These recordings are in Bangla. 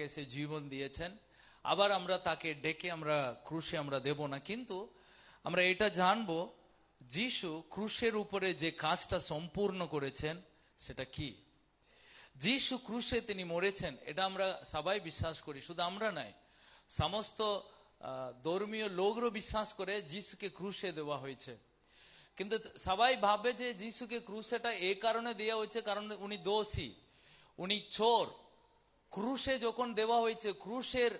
এসে জীবন দিয়েছেন, আবার আমরা তাকে ডেকে আমরা ক্রুশে আমরা দেব না, কিন্তু আমরা এটা জানবো যিশু ক্রুশের উপরে যে কাজটা সম্পূর্ণ করেছেন সেটা কি। যিশু ক্রুশে তিনি মরেছেন, এটা আমরা সবাই বিশ্বাস করি, শুধু আমরা নাই, সমস্ত ধর্মীয় লোকরও বিশ্বাস করে যিশুকে ক্রুশে দেওয়া হয়েছে। কিন্তু সবাই ভাবে যে যিশুকে ক্রুশেটা এই কারণে দেওয়া হয়েছে কারণ উনি দোষী, উনি চোর। ক্রুশে যখন দেওয়া হয়েছে, ক্রুশের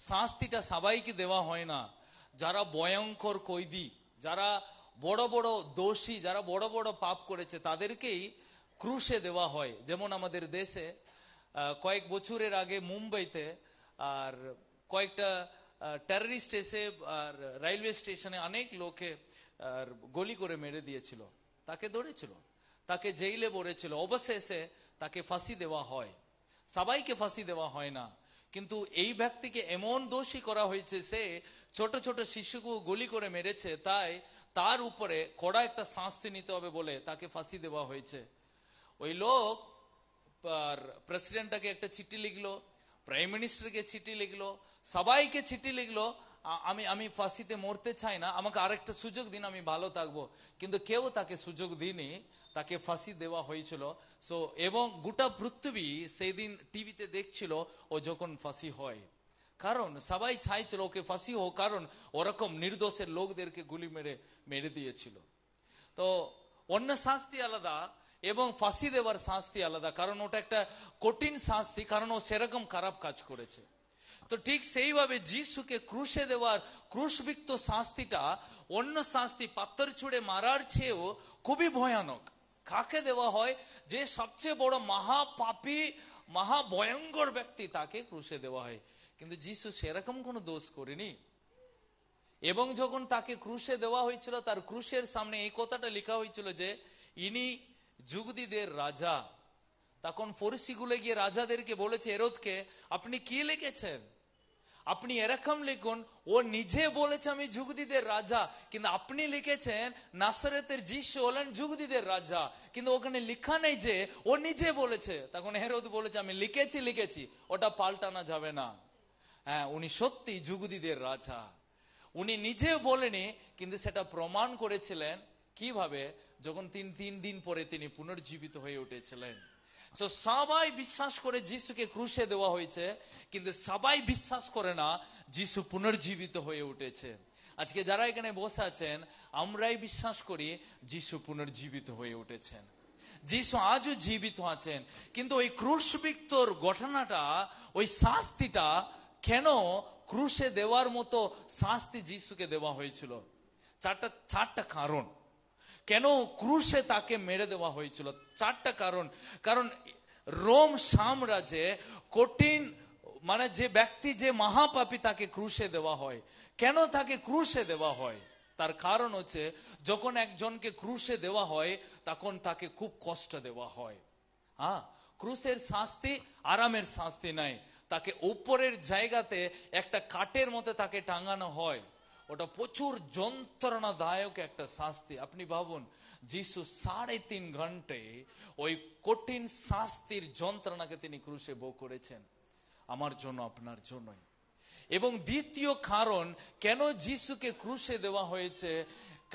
শাস্তিটা সবাইকে দেওয়া হয় না। যারা ভয়ঙ্কর কয়েদি, যারা বড় বড় দোষী, যারা বড় বড় পাপ করেছে তাদেরকেই ক্রুশে দেওয়া হয়। যেমন আমাদের দেশে কয়েক বছরের আগে মুম্বাইতে আর কয়েকটা টেররিস্ট এসে আর রেলওয়ে স্টেশনে অনেক লোকে গুলি করে মেরে দিয়েছিল, তাকে ধরেছিল, তাকে জেলে ভরেছিল, অবশেষে তাকে ফাঁসি দেওয়া হয়। সবাইকে ফাঁসি দেওয়া হয় না, কিন্তু এই ব্যক্তিকে এমন দোষী করা হয়েছে, সে ছোট ছোট শিশুকে গুলি করে মেরেছে, তাই তার উপরে কড়া একটা শাস্তি নিতে হবে বলে তাকে ফাঁসি দেওয়া হয়েছে। ওই লোক প্রেসিডেন্টটাকে একটা চিঠি লিখলো, প্রাইম মিনিস্টারকে চিঠি লিখলো, সবাইকে চিঠি লিখলো, আমি ফাঁসিতে মরতে চাই না, আমাকে আরেকটা সুযোগ দিন, আমি ভালো থাকবো। কিন্তু কেউ তাকে সুযোগ দিনি, তাকে ফাঁসি দেওয়া হয়েছিল। সো এবং গোটা পৃথিবী সেই দিন টিভিতে দেখছিল ও যখন ফাঁসি হয়, কারণ সবাই চাইছিল ওকে ফাঁসি হোক, কারণ ওরকম নির্দোষের লোকদেরকে গুলি মেরে দিয়েছিল। তো অন্য শাস্তি আলাদা এবং ফাঁসি দেওয়ার শাস্তি আলাদা, কারণ ওটা একটা কঠিন শাস্তি, কারণ ও সেরকম খারাপ কাজ করেছে। তো ঠিক সেইভাবে যিশুকে ক্রুশে দেওয়ার ক্রুশবিক্ত শাস্তিটা অন্য শাস্তি পাথর ছুঁড়ে মারার চেয়েও খুবই ভয়ানক। কাকে দেওয়া হয়? যে সবচেয়ে বড় মহাপাপী মহাভয়ঙ্কর ব্যক্তি, তাকে ক্রুশে দেওয়া হয়। কিন্তু যিশু সেরকম কোনো দোষ করেনি। এবং যখন তাকে ক্রুশে দেওয়া হয়েছিল, তার ক্রুশের সামনে এই কথাটা লেখা হয়েছিল যে ইনি যুগদিদের রাজা। তখন ফরিসিগুলো গিয়ে রাজাদেরকে বলেছে, হেরোদকে, আপনি কি লিখেছেন? আপনি এরকম লিখুন, ও নিজে বলেছে আমি যুগদিদের রাজা, কিন্তু আপনি লিখেছেন নাসরেতের যিশু হলেন যুগদিদের রাজা, কিন্তু ওখানে লেখা নেই যে ও নিজে বলেছে। তখন হেরোদ বলেছে, আমি লিখেছি, ওটা পাল্টানো যাবে না। হ্যাঁ, উনি সত্যি যুগদিদের রাজা, উনি নিজে বলেনি, কিন্তু সেটা প্রমাণ করেছিলেন কিভাবে? যখন তিন দিন পরে তিনি পুনর্জীবিত হয়ে উঠেছিলেন। সবাই বিশ্বাস করে যিশুকে ক্রুশে দেওয়া হয়েছে, কিন্তু সবাই বিশ্বাস করে না যিশু পুনর্জীবিত হয়ে উঠেছে। আজকে যারা এখানে বসে আছেন, আমরাই বিশ্বাস করি যিশু পুনর্জীবিত হয়ে উঠেছেন, যিশু আজও জীবিত আছেন। কিন্তু ওই ক্রুশবিক্তর ঘটনাটা, ওই শাস্তিটা কেন ক্রুশে দেওয়ার মতো শাস্তি যিশুকে দেওয়া হয়েছিল? চারটা কারণ কেন ক্রুশে তাকে মেরে দেওয়া হয়েছিল। চারটা কারণ। কারণ রোম সাম্রাজ্যে কঠিন, মানে যে ব্যক্তি, যে মহাপাপী, তাকে ক্রুশে দেওয়া হয়। কেন তাকে ক্রুশে দেওয়া হয়? তার কারণ হচ্ছে, যখন একজনকে ক্রুশে দেওয়া হয় তখন তাকে খুব কষ্ট দেওয়া হয়। হ্যাঁ, ক্রুশের শাস্তি আরামের শাস্তি নাই, তাকে উপরের জায়গাতে একটা কাঠের মধ্যে তাকে টাঙানো হয়, ওটা প্রচুর যন্ত্রণাদায়ক একটা শাস্তি। আপনি ভাবুন, যিশু 3.5 ঘন্টা ওই কঠিন শাস্তির যন্ত্রণাকে তিনি ক্রুশে ভোগ করেছেন, আমার জন্য, আপনার জন্যই। এবং দ্বিতীয় কারণ কেন যিশুকে ক্রুশে দেওয়া হয়েছে,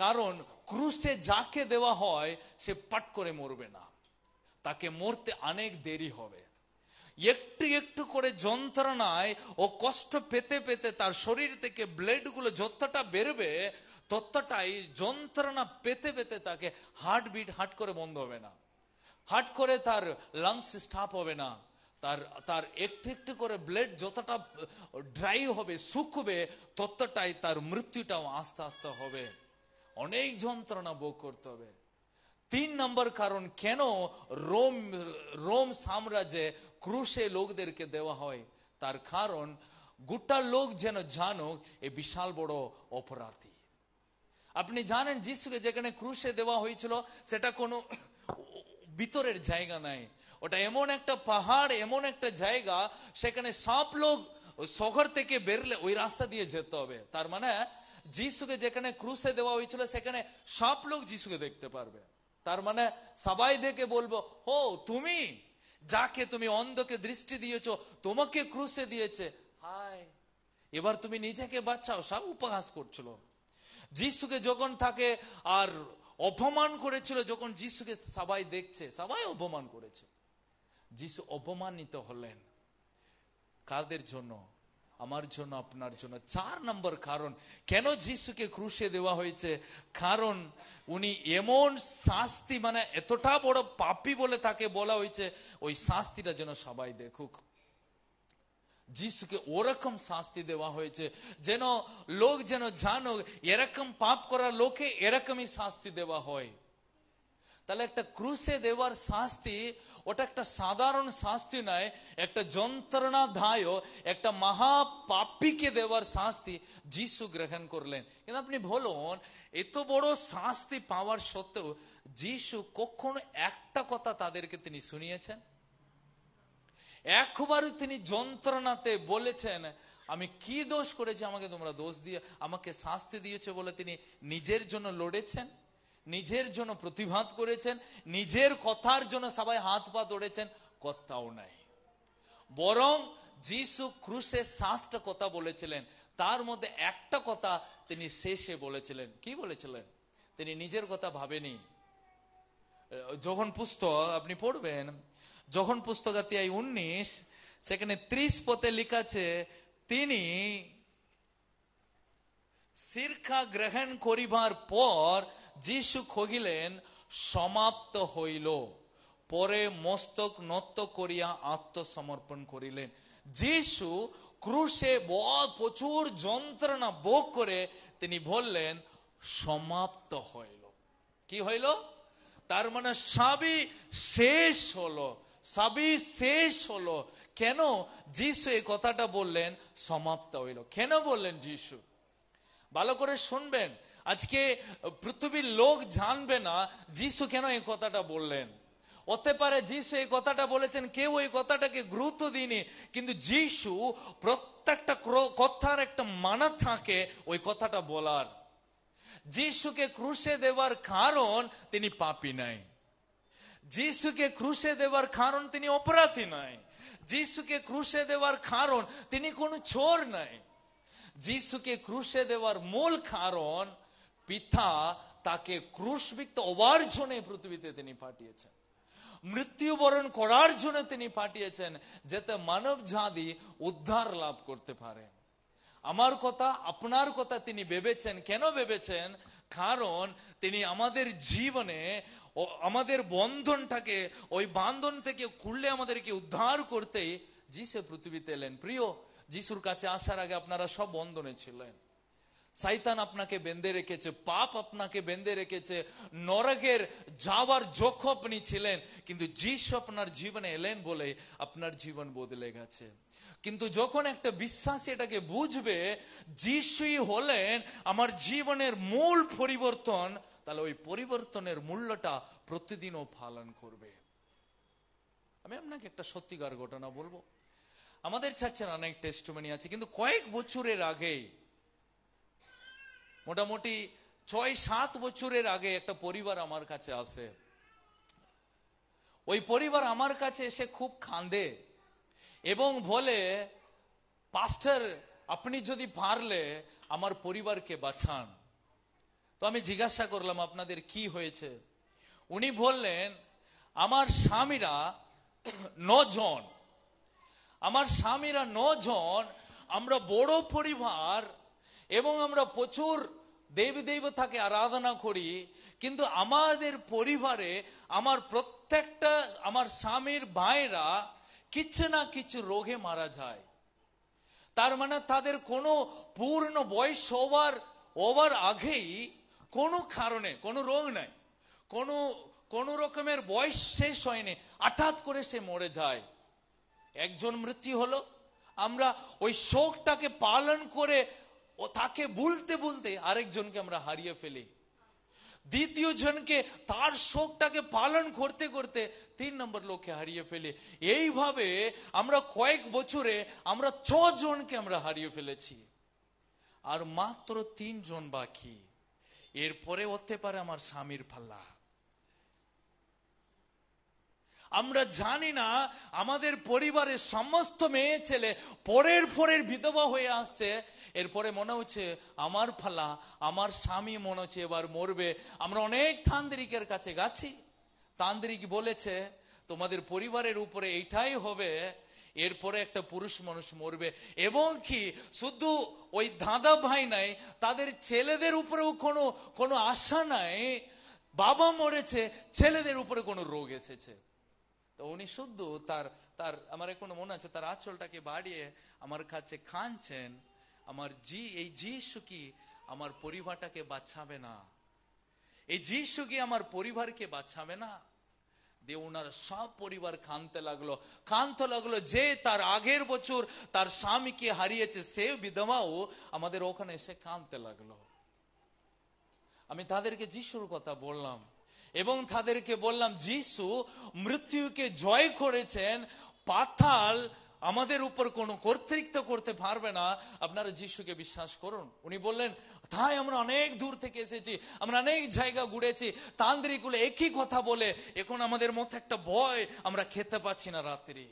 কারণ ক্রুশে যাকে দেওয়া হয় সে পাট করে মরবে না, তাকে মরতে অনেক দেরি হবে। একটু একটু করে যন্ত্রণায় ও কষ্ট পেতে পেতে তার শরীর থেকে ব্লেড গুলো যতটা বেরোবে, ততটাই যন্ত্রণা পেতে পেতে তাকে হার্টবিট হাট করে বন্ধ হবে না, হাট করে তার লাংস স্টপ হবে না, তার একটু একটু করে ব্লেড যতটা ড্রাই হবে, শুকবে, ততটাই তার মৃত্যুটাও আস্তে আস্তে হবে, অনেক যন্ত্রণা ভোগ করতে হবে। 3 নম্বর কারণ কেন রোম সাম্রাজ্যে ক্রুশে লোকদেরকে দেওয়া হয়, তার কারণ গোটা লোক যেন জানুক এ বিশাল বড় অপরাধী। আপনি জানেন, যিশুকে যেখানে ক্রুশে দেওয়া হয়েছিল সেটা কোনো ভিতরের জায়গা নাই, ওটা এমন একটা পাহাড়, এমন একটা জায়গা, সেখানে সব লোক শহর থেকে বেরলে ওই রাস্তা দিয়ে যেতে হবে। তার মানে যিশুকে যেখানে ক্রুশে দেওয়া হয়েছিল সেখানে সব লোক যিশুকে দেখতে পারবে। তার মানে সবাই দেখে বলবো, ও তুমি যাকে তুমি অন্ধকে দৃষ্টি দিয়েছো তোমাকে ক্রুশে দিয়েছে, হায় এবার তুমি নিজেকে বাঁচাও। সব উপহাস করছিল যিশুকে, যখন তাকে আর অপমান করেছিল, যখন যিশুকে সবাই দেখছে, সবাই অপমান করেছে, যিশু অপমানিত হলেন। কাদের জন্য? আমার জন্য, আপনার জন্য। 4 নম্বর কারণ কেন যিশুকে ক্রুশে দেওয়া হয়েছে, কারণ উনি এমন শাস্তি, মানে এতটা বড় পাপী বলে তাকে বলা হয়েছে, ওই শাস্তিটা যেন সবাই দেখুক। যিশুকে ওরকম শাস্তি দেওয়া হয়েছে যেন লোক যেন জানুক এরকম পাপ করা লোকে এরকমই শাস্তি দেওয়া হয়। তাহলে একটা ক্রুশে দেওয়ার শাস্তি, ওটা একটা সাধারণ শাস্তি নয়, একটা যন্ত্রণাদায়ক, একটা মহাপাপীকে দেওয়ার শাস্তি যিশু গ্রহণ করলেন। কিন্তু আপনি বলুন, এত বড় শাস্তি পাওয়ার সত্ত্বেও যিশু কখনো একটা কথা তাদেরকে তিনি শুনিয়েছেন? একবারও তিনি যন্ত্রণাতে বলেছেন আমি কি দোষ করেছি আমাকে তোমরা দোষ দিয়ে আমাকে শাস্তি দিয়েছে বলে তিনি নিজের জন্য লড়েছেন, নিজের জন্য প্রতিবাদ করেছেন, নিজের কথার জন্য সবাই হাত পা ধরেছেন? কথাও নাই। বরং যিশু ক্রুশে 7টা কথা বলেছিলেন, তার মধ্যে একটা কথা তিনি শেষে বলেছিলেন। কি বলেছিলেন? তিনি নিজের কথা ভাবেনি। যখন পুস্তক আপনি পড়বেন, যখন পুস্তক 19 সেখানে 30 পদে লেখা আছে, তিনি শিক্ষা গ্রহণ করিবার পর যিশু কহিলেন সমাপ্ত হইল, পরে মস্তক নত করিয়া আত্মসমর্পণ করিলেন। যিশু ক্রুশে প্রচুর যন্ত্রণা ভোগ করে তিনি বললেন সমাপ্ত হইল। কি হইল? তার মানে সবই শেষ হলো, সবই শেষ হলো। কেন যিশু এই কথাটা বললেন সমাপ্ত হইল? কেন বললেন যিশু? ভালো করে শুনবেন, আজকে পৃথিবীর লোক জানবে না যিশু কেন এই কথাটা বললেন। হতে পারে যিশু এই কথাটা বলেছেন, কেউ এই কথাটাকে গুরুত্ব দিইনি, কিন্তু যিশু প্রত্যেকটা কথার একটা মানে থাকে ওই কথাটা বলার। যিশুকে ক্রুশে দেওয়ার কারণ তিনি পাপী নাই, যিশুকে ক্রুশে দেওয়ার কারণ তিনি অপরাধী নাই, যিশুকে ক্রুশে দেওয়ার কারণ তিনি কোনো চোর নাই। যিশুকে ক্রুশে দেওয়ার মূল কারণ পিতা তাকে ক্রুশবিদ্ধ হওয়ার জন্য পৃথিবীতে তিনি পাঠিয়েছেন, মৃত্যুবরণ করার জন্য তিনি পাঠিয়েছেন, যাতে মানব জাতি উদ্ধার লাভ করতে পারে। আমার কথা, আপনার কথা তিনি ভেবেছেন। কেন ভেবেছেন? কারণ তিনি আমাদের জীবনে আমাদের বন্ধনটাকে, ওই বান্ধন থেকে খুললে আমাদেরকে উদ্ধার করতেই যিশু পৃথিবীতে এলেন। প্রিয়, যিশুর কাছে আসার আগে আপনারা সব বন্ধনে ছিলেন। শয়তান আপনাকে বেঁধে রেখেছে, পাপ আপনাকে বেঁধে রেখেছে, নরকের যাওয়ার যোগ্য আপনি ছিলেন, কিন্তু যিশু আপনার জীবনে এলেন বলে আপনার জীবন বদলে গেছে। কিন্তু যখন একটা বিশ্বাসী এটাকে বুঝবে যিশুই হলেন আমার জীবনের মূল পরিবর্তন, তাহলে ওই পরিবর্তনের মূল্যটা প্রতিদিনও পালন করবে। আমি আপনাকে একটা সত্যিকার ঘটনা বলবো। আমাদের চার্চের অনেক টেস্টিমনি আছে, কিন্তু কয়েক বছরের আগে, মোটামুটি 6-7 বছরের আগে একটা পরিবার আমার কাছে আসে। ওই পরিবার আমার কাছে এসে খুব কাঁদে এবং বলে, পাস্টার আপনি যদি পারলে আমার পরিবারকে বাঁচান। তো আমি জিজ্ঞাসা করলাম আপনাদের কি হয়েছে? উনি বললেন আমার স্বামীরা 9 জন, আমার স্বামীরা 9 জন, আমরা বড় পরিবার এবং আমরা প্রচুর দেবী দেবতাকে আরাধনা করি, কিন্তু আমাদের পরিবারে আমার প্রত্যেকটা আমার স্বামীর ভাইরা কিছু না কিছু রোগে মারা যায়। তার মানে তাদের কোনো পূর্ণ বয়স হওয়ার আগেই কোনো কারণে কোনো রোগ নাই, কোনো রকমের বয়স শেষ হয়নি, হঠাৎ করে সে মরে যায়। একজন মৃত্যু হলো, আমরা ওই শোকটাকে পালন করে ও তাকে বলতে বলতে আরেকজনকে আমরা হারিয়ে ফেলি। দ্বিতীয় জনকে তার শোকটাকে পালন করতে করতে 3 নম্বর লোককে হারিয়ে ফেলি। এইভাবে আমরা কয়েক বছরে আমরা 6 জনকে আমরা হারিয়ে ফেলেছি, আর মাত্র 3 জন বাকি। এরপরে হতে পারে আমার স্বামীর পাল্লা। আমরা জানি না আমাদের পরিবারের সমস্ত মেয়ে ছেলে পরের বিধবা হয়ে আসছে, এরপরে মনে হচ্ছে আমার ফালা, আমার স্বামী মনে হচ্ছে এবার মরবে। আমরা অনেক তান্ত্রিকের কাছে গেছি, তান্ত্রিক বলেছে তোমাদের পরিবারের উপরে এইটাই হবে, এরপরে একটা পুরুষ মানুষ মরবে। এবং কি শুধু ওই দাদা ভাই নাই, তাদের ছেলেদের উপরেও কোনো আশা নাই। বাবা মরেছে, ছেলেদের উপরে কোনো রোগ এসেছে। তো উনি শুধু তার আমার এখনো মনে আছে, তার আঁচলটাকে বাড়িয়ে আমার কাছে কাঁদছেন, এই যিশু কি আমার পরিবারটাকে বাঁচাবে না? এই যিশু কি আমার পরিবারকে বাঁচাবে না? দিয়ে ওনার সব পরিবার কাঁদতে লাগলো। যে তার আগের বছর তার স্বামীকে হারিয়েছে, সে বিধবাও আমাদের ওখানে এসে কাঁদতে লাগলো। আমি তাদেরকে যিশুর কথা বললাম এবং তাদেরকে বললাম যিশু মৃত্যুকে জয় করেছেন, পাতাল আমাদের উপর কোনো কর্তৃত্ব করতে পারবে না, আপনারা যিশুকে বিশ্বাস করুন। উনি বললেন তাই আমরা অনেক দূর থেকে এসেছি, আমরা অনেক জায়গা ঘুরেছি, তান্ত্রিকগুলো একই কথা বলে, এখন আমাদের মধ্যে একটা ভয়, আমরা খেতে পাচ্ছি না রাত্রি,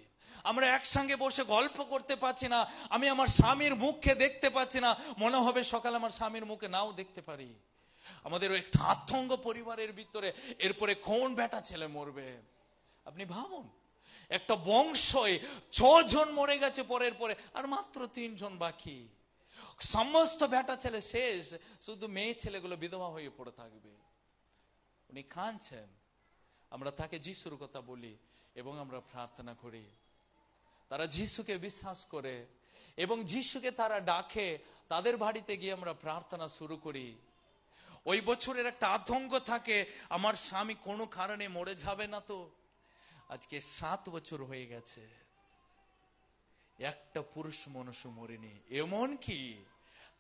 আমরা একসঙ্গে বসে গল্প করতে পাচ্ছি না, আমি আমার স্বামীর মুখকে দেখতে পাচ্ছি না, মনে হবে সকালে আমার স্বামীর মুখে নাও দেখতে পারি। আমাদের একটা আতঙ্ক পরিবারের ভিতরে, এরপরে কোন বেটা ছেলে মরবে? আপনি ভাবুন, একটা বংশে 6 জন মরে গেছে পরে, আর মাত্র 3 জন বাকি। সমস্ত বেটা ছেলে শেষ, শুধু মেয়ে ছেলেগুলো বিধবা হয়ে পড়ে থাকবে। উনি কাঁদছেন, আমরা তাকে যিশুর কথা বলি এবং আমরা প্রার্থনা করি। তারা যিশুকে বিশ্বাস করে এবং যিশুকে তারা ডাকে, তাদের বাড়িতে গিয়ে আমরা প্রার্থনা শুরু করি। ওই বছরের একটা আতঙ্ক থাকে, আমার স্বামী কোনো কারণে মরে যাবে না তো। আজকে 7 বছর হয়ে গেছে, একটা পুরুষ মানুষ মরেনি, এমন কি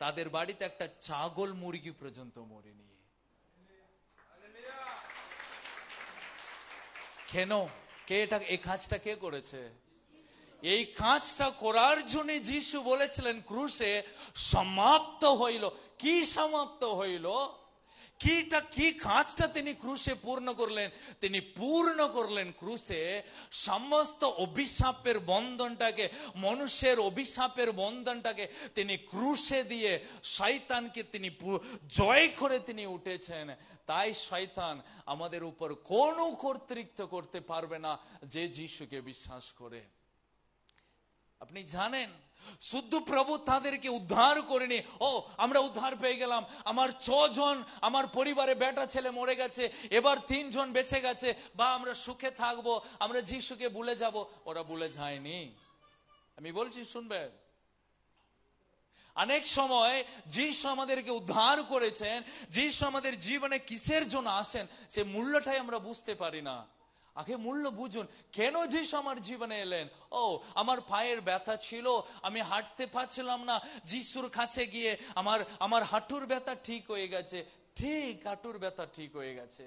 তাদের বাড়িতে একটা ছাগল মুরগি পর্যন্ত মরেনি। কেন? এই কাজটা কে করেছে? এই কাজটা করার জন্য যিশু বলেছিলেন ক্রুশে সমাপ্ত হইল। কি সমাপ্ত হইল? কি কাজটা তিনি ক্রুশে পূর্ণ করলেন? তিনি পূর্ণ করলেন ক্রুশে সমস্ত অভিশাপের বন্ধনটাকে, মানুষের অভিশাপের বন্ধনটাকে তিনি ক্রুশে দিয়ে শয়তানকে তিনি জয় করে তিনি উঠেছেন। তাই শয়তান আমাদের উপর কোনো কর্তৃত্ব করতে পারবে না যে যিশুকে বিশ্বাস করে। আপনি জানেন, শুদ্ধ প্রভু তাদেরকে উদ্ধার করেনি। আমরা উদ্ধার পেয়ে গেলাম, আমার 6 জন আমার পরিবারে বেটা ছেলে মরে গেছে, এবার 3 জন বেঁচে গেছে, বা আমরা সুখে থাকবো, আমরা যিশুকে ভুলে যাব। ওরা ভুলে যায়নি। আমি বলছি শুনবেন, অনেক সময় যিশু আমাদেরকে উদ্ধার করেছেন, যিশু আমাদের জীবনে কিসের জন্য আসেন সে মূল্যটাই আমরা বুঝতে পারি না। আগে মূল্য বুঝুন, কেন যিশু আমার জীবনে এলেন? আমার পায়ের ব্যথা ছিল, আমি হাঁটতে পারছিলাম না, যিশুর কাছে গিয়ে আমার হাঁটুর ব্যথা ঠিক হয়ে গেছে। ঠিক, হাঁটুর ব্যথা ঠিক হয়ে গেছে।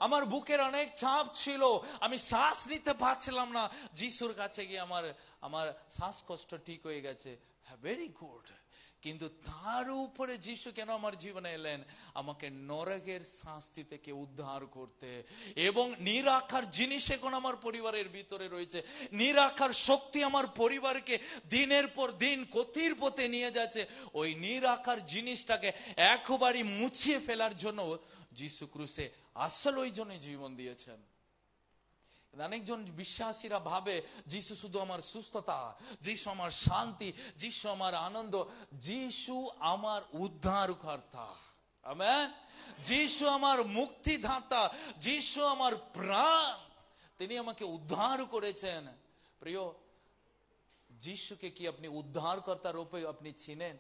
আমার বুকের অনেক চাপ ছিল, আমি শ্বাস নিতে পারছিলাম না, যিশুর কাছে গিয়ে আমার শ্বাসকষ্ট ঠিক হয়ে গেছে। Very good. কিন্তু তার উপরে যিশু কেন আমার জীবনে এলেন? আমাকে নরকের শাস্তি থেকে উদ্ধার করতে। এবং নিরাকার জিনিস এখন আমার পরিবারের ভিতরে রয়েছে, নিরাকার শক্তি আমার পরিবারকে দিনের পর দিন গতির পথে নিয়ে যাচ্ছে। ওই নিরাকার জিনিসটাকে একবারই মুছিয়ে ফেলার জন্য যিশু ক্রুশে আসল ওই জন্য জীবন দিয়েছেন। অনেকজন বিশ্বাসীরা ভাবে যিশু শুধু আমার সুস্থতা, যিশু আমার শান্তি, যিশু আমার আনন্দ। যিশু আমার উদ্ধারকর্তা, আমেন। যিশু আমার মুক্তিদাতা, যিশু আমার প্রাণ, তিনি আমাকে উদ্ধার করেছেন। প্রিয়, যিশুকে কি আপনি উদ্ধারকর্তা রূপে আপনি চিনেন?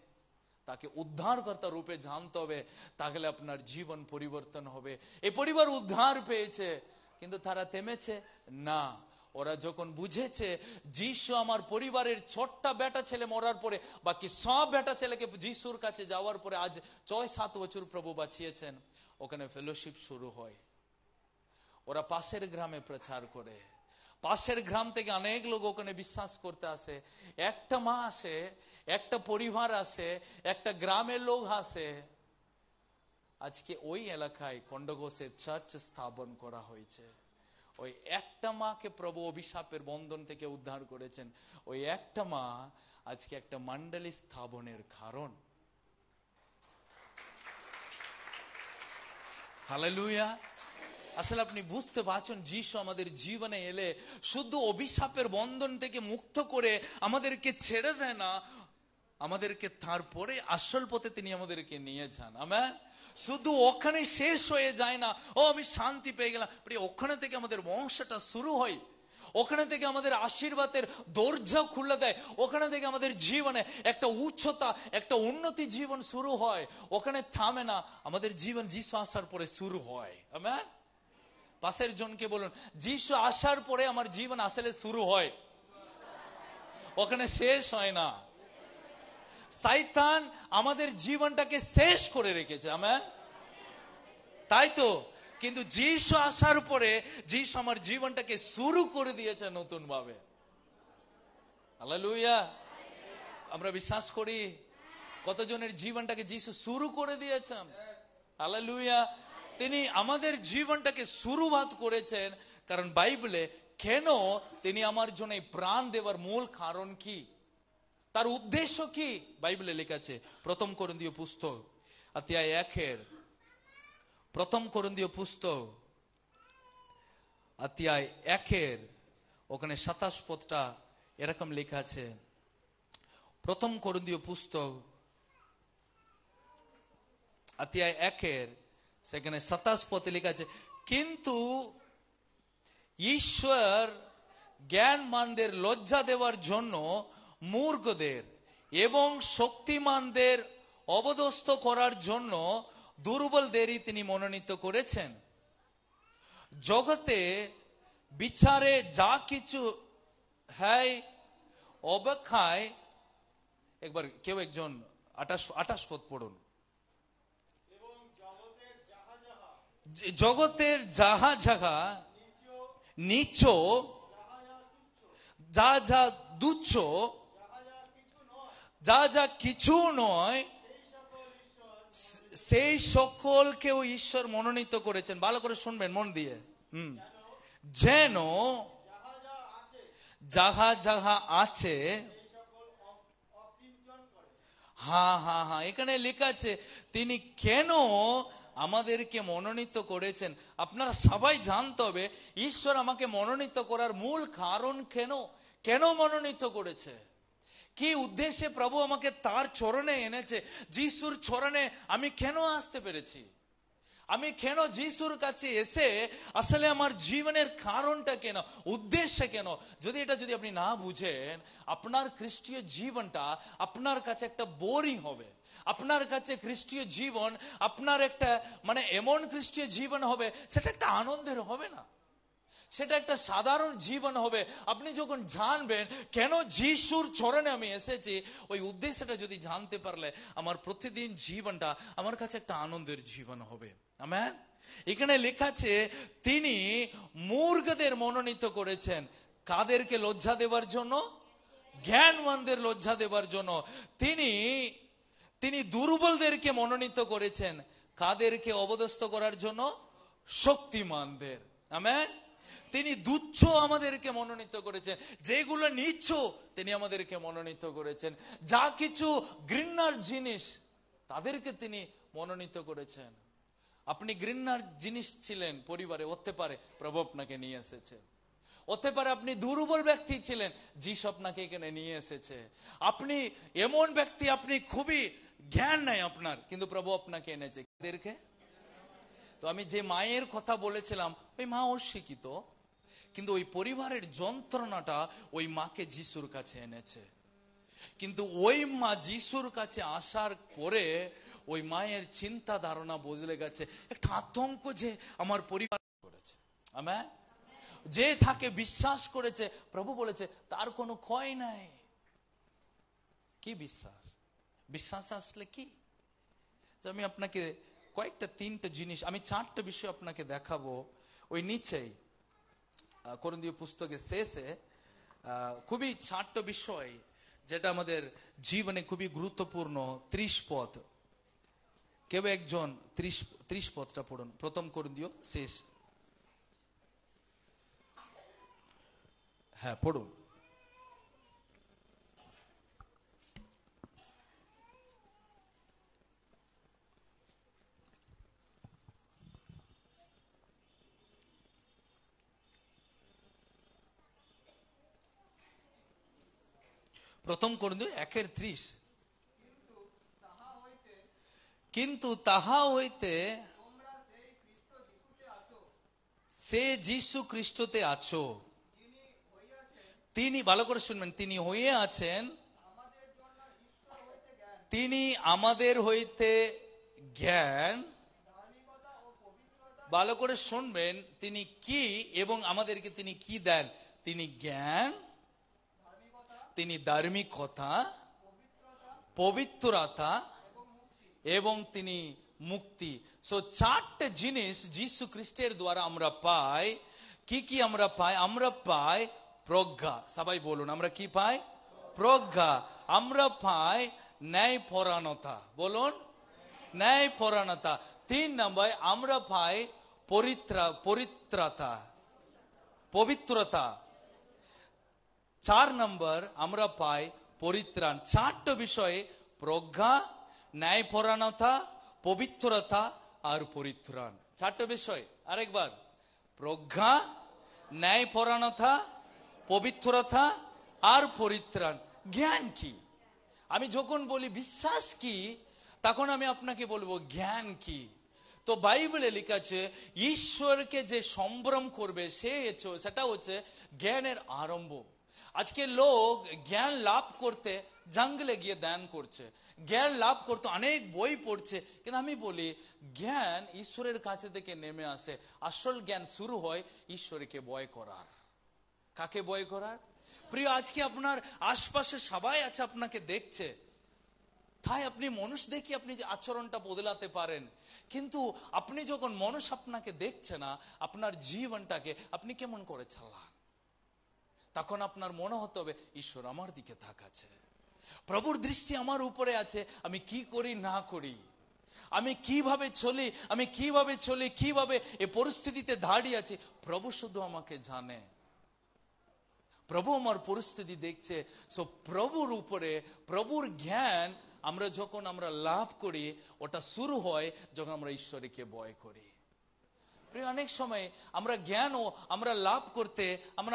তাকে উদ্ধারকর্তা রূপে জানতে হবে, তাহলে আপনার জীবন পরিবর্তন হবে। এই পরিবার উদ্ধার পেয়েছে, কিন্তু তারা থেমেছে না। ওরা যখন বুঝেছে যিশু আমার পরিবারের ছোট্ট বেটা ছেলে মরার পরে, বাকি সব বেটা ছেলেকে যিশুর কাছে যাওয়ার পরে আজ 6-7 বছর প্রভু বাঁচিয়েছেন, ওখানে ফেলোশিপ শুরু হয়। ওরা পাশের গ্রামে প্রচার করে, পাশের গ্রাম থেকে অনেক লোক ওখানে বিশ্বাস করতে আসে। একটা মা আসে, একটা পরিবার আসে, একটা গ্রামের লোক আসে। আজকে ওই এলাকায় কন্ডঘোষের চার্চ স্থাপন করা হয়েছে। ওই একটা মাকে প্রভু অভিশাপের বন্ধন থেকে উদ্ধার করেছেন। ওই একটা মা আজকে একটা মণ্ডলী স্থাপনের কারণ। হালেলুয়া। আসলে আপনি বুঝতে পারছেন, যিশু আমাদের জীবনে এলে শুধু অভিশাপের বন্ধন থেকে মুক্ত করে আমাদেরকে ছেড়ে দেয় না, আমাদেরকে তারপরে আসল পথে তিনি আমাদেরকে নিয়ে যান। আমেন। শুধু ওখানে শেষ হয়ে যায় না, ও আমি শান্তি পেয়ে গেলাম, ওখানে থেকে আমাদের বংশটা শুরু হয়, ওখানে থেকে আমাদের আশীর্বাদের দরজা খুলে দেয়, ওখানে থেকে আমাদের জীবনে একটা উচ্চতা, একটা উন্নতি জীবন শুরু হয়। ওখানে থামে না, আমাদের জীবন যিশু আসার পরে শুরু হয়। আমেন। পাশের জনকে বলুন, যিশু আসার পরে আমার জীবন আসলে শুরু হয়, ওখানে শেষ হয় না। শয়তান আমাদের জীবনটাকে শেষ করে রেখেছে। আমেন। তাই তো, কিন্তু যিশু আসার পরে যিশু আমার জীবনটাকে শুরু করে দিয়েছে নতুন ভাবে। হালেলুয়া। আমরা বিশ্বাস করি কতজনের জীবনটাকে যিশু শুরু করে দিয়েছেন। হালেলুয়া। তিনি আমাদের জীবনটাকে শুরুবাত করেছেন, কারণ বাইবেলে কেন তিনি আমার জন্য প্রাণ দেওয়ার মূল কারণ কি, তার উদ্দেশ্য কি, বাইবেলে লেখা আছে প্রথম করন্থীয় পুস্তক অধ্যায় 1 প্রথম করন্থীয় পুস্তক অধ্যায় 1 ওখানে 27 পদটা এরকম লেখা আছে। প্রথম করন্থীয় পুস্তক অধ্যায় 1 সেখানে 27 পদে লেখা আছে, কিন্তু ঈশ্বর জ্ঞানমানদের লজ্জা দেওয়ার জন্য মূর্খদের এবং শক্তিমানদের অবদস্থ করার জন্য দুর্বলদেরই তিনি মনোনীত করেছেন। জগতে বিচারে যা কিছু হয় অবক্ষয়, একবার কেউ একজন 28 পদ পড়ুন। জগতের যাহা যাহা নিচ, যা যা তুচ্ছ, যা যা কিছু নয়, সেই সকলকেও ঈশ্বর মনোনীত করেছেন। ভালো করে শুনবেন মন দিয়ে। যেন যাহা যাহা আছে, হ্যাঁ, এখানে লেখা আছে তিনি কেন আমাদেরকে মনোনীত করেছেন। আপনারা সবাই জানতে হবে ঈশ্বর আমাকে মনোনীত করার মূল কারণ কেন মনোনীত করেছে, কি উদ্দেশ্যে প্রভু আমাকে তার চরণে এনেছে। যিশুর চরণে আমি কেন আসতে পেরেছি, আমি কেন যিশুর কাছে এসে আসলে আমার জীবনের কারণটা কেন, উদ্দেশ্য কেন। যদি আপনি না বুঝেন, আপনার খ্রিস্টীয় জীবনটা আপনার কাছে একটা বোরিং হবে। আপনার কাছে খ্রিস্টীয় জীবন আপনার একটা এমন খ্রিস্টীয় জীবন হবে, সেটা একটা আনন্দের হবে না, সেটা একটা সাধারণ জীবন হবে। আপনি যখন জানবেন কেন যিশুর চরণে আমি এসেছি, ওই উদ্দেশ্যটা যদি জানতে পারলে আমার প্রতিদিন জীবনটা আমার কাছে একটা আনন্দের জীবন হবে। আমেন। এখানে লেখা আছে তিনি মূর্খদের মনোনীত করেছেন। কাদেরকে লজ্জা দেওয়ার জন্য? জ্ঞানবানদের লজ্জা দেওয়ার জন্য। তিনি দুর্বলদেরকে মনোনীত করেছেন। কাদেরকে অবদস্থ করার জন্য? শক্তিমানদের। আমেন। তিনি তুচ্ছ আমাদেরকে মনোনীত করেছেন, যেগুলো নিচ্ছ তিনি আমাদেরকে মনোনীত করেছেন। যা কিছু ঘৃণার জিনিস তাদেরকে তিনি মনোনীত করেছেন। আপনি ঘৃণার জিনিস ছিলেন পরিবারে, হতে পারে প্রভু আপনাকে নিয়ে এসেছে। হতে পারে আপনি দুর্বল ব্যক্তি ছিলেন, যিশু আপনাকে এখানে নিয়ে এসেছে। আপনি এমন ব্যক্তি, আপনি খুবই জ্ঞান নাই আপনার, কিন্তু প্রভু আপনাকে এনেছে। তো আমি যে মায়ের কথা বলেছিলাম, ওই মা অশিক্ষিত, কিন্তু ওই পরিবারের যন্ত্রণাটা ওই মাকে যিশুর কাছে এনেছে। কিন্তু ওই মা যিশুর কাছে আসার পরে ওই মায়ের চিন্তা ধারণা বদলে গেছে। একটা আতঙ্ক যে আমার পরিবার করেছে, আমেন, যে তাকে বিশ্বাস করেছে, প্রভু বলেছে তার কোনো ক্ষয় নাই। কি বিশ্বাস আসলে কি? আমি আপনাকে কয়েকটা 3টে জিনিস, আমি 4টে বিষয় আপনাকে দেখাবো। ওই নিচেই করন্থীয় পুস্তকের শেষে খুবই 4টে বিষয় যেটা আমাদের জীবনে খুবই গুরুত্বপূর্ণ। 30 পদ, কেউ একজন 30 পদটা পড়ুন। প্রথম করন্থীয় শেষ হ্যাঁ, পড়ুন। প্রথম করিন্থীয় 1:30। কিন্তু তাহা হইতে সে যীশু খ্রিস্টতে আছো, তিনি, ভালো করে শুনবেন, তিনি হয়ে আছেন, তিনি আমাদের হইতে জ্ঞান, ভালো করে শুনবেন, তিনি কি এবং আমাদেরকে তিনি কি দেন? তিনি জ্ঞান, তিনি ধার্মিকতা, পবিত্রতা এবং তিনি মুক্তি। সো চারটে জিনিস যীশু খ্রিস্টের দ্বারা আমরা পাই। কি কি আমরা পাই? আমরা পাই প্রজ্ঞা। সবাই বলুন, আমরা কি পাই? প্রজ্ঞা। আমরা পাই ন্যায়পরায়ণতা। বলুন, ন্যায়পরায়ণতা। 3 নম্বর, আমরা পাই পবিত্রতা। 4 নম্বর, আমরা পাই পরিত্রাণ। 4টা বিষয়ে, প্রজ্ঞা, ন্যায়পরায়ণতা, পবিত্রতা আর পরিত্রাণ। 4টা বিষয়। আরেকবার, প্রজ্ঞা, ন্যায়পরায়ণতা, পবিত্রতা আর পরিত্রাণ। জ্ঞান কি? আমি যখন বলি বিশ্বাস কি, তখন আমি আপনাকে বলবো জ্ঞান কি। তো বাইবেলে লেখা আছে, ঈশ্বরকে যে সম্ভ্রম করবে সেটা হচ্ছে জ্ঞানের আরম্ভ। আজকে লোক জ্ঞান লাভ করতে জঙ্গলে গিয়ে ধ্যান করছে, জ্ঞান লাভ করতে অনেক বই পড়ছে, কিন্তু আমি বলি জ্ঞান ঈশ্বরের কাছে থেকে নেমে আসে। আসল জ্ঞান শুরু হয় ঈশ্বরকে ভয় করার। কাকে ভয় করার? প্রিয়, আজকে আপনার আশপাশে সবাই আছে, আপনাকে দেখছে, তাই আপনি মানুষ দেখি আপনি যে আচরণটা বদলাতে পারেন। কিন্তু আপনি যখন মানুষ আপনাকে দেখছে না, আপনার জীবনটাকে আপনি কেমন করে চালান, তখন আপনার মনে হতে হবে ঈশ্বর আমার দিকে তাকাচ্ছে, প্রভুর দৃষ্টি আমার উপরে আছে, আমি কি করি না করি, আমি কিভাবে চলি, কিভাবে এই পরিস্থিতিতে দাঁড়িয়ে আছি, প্রভু শুধু আমাকে জানে, প্রভু আমার পরিস্থিতি দেখছে। সো প্রভুর উপরে, প্রভুর জ্ঞান যখন আমরা লাভ করি, ওটা শুরু হয় যখন আমরা ঈশ্বরকে ভয় করি। অনেক সময় আমরা জ্ঞানও আমরা লাভ করতে,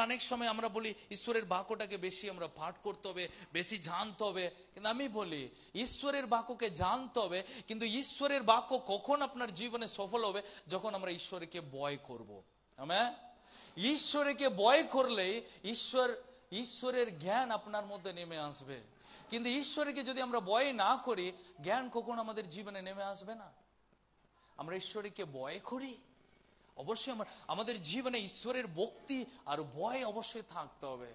অনেক সময় আমরা বলি ঈশ্বরের বাক্যটাকে বেশি আমরা পাঠ করতে হবে, বেশি জানতে হবে। কিন্তু আমি বলি ঈশ্বরের বাক্যকে জানতে হবে, কিন্তু ঈশ্বরের বাক্য কখন আপনার জীবনে সফল হবে? যখন আমরা ঈশ্বরকে ভয় করব। আমেন। ঈশ্বরকে ভয় করলেই ঈশ্বরের জ্ঞান আপনার মধ্যে নেমে আসবে। কিন্তু ঈশ্বরকে যদি আমরা ভয় না করি, জ্ঞান কখন আমাদের জীবনে নেমে আসবে না। আমরা ঈশ্বরকে ভয় করি, অবশ্যই আমাদের জীবনে ঈশ্বরের ভক্তি আর ভয় অবশ্যই থাকতে হবে।